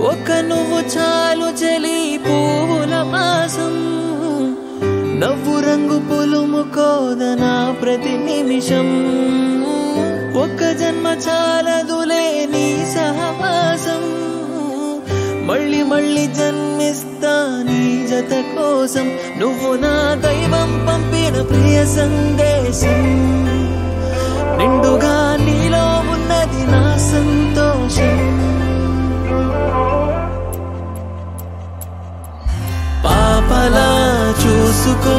ఒక నువ్వు చాలు చలి పువ్వుల పాసం నవ్వు రంగు పులుము కోదనా ప్రతి నిమిషం ఒక జన్మ చాలదులే నీ సహవాసం మళ్ళీ మళ్ళీ జన్మిస్తా నీ జత కోసం నువ్వు నా దైవం పంపిన ప్రియ సందేశం నిండుగా నీలో ఉన్నది నా సంతోషం పాపలా చూసుకో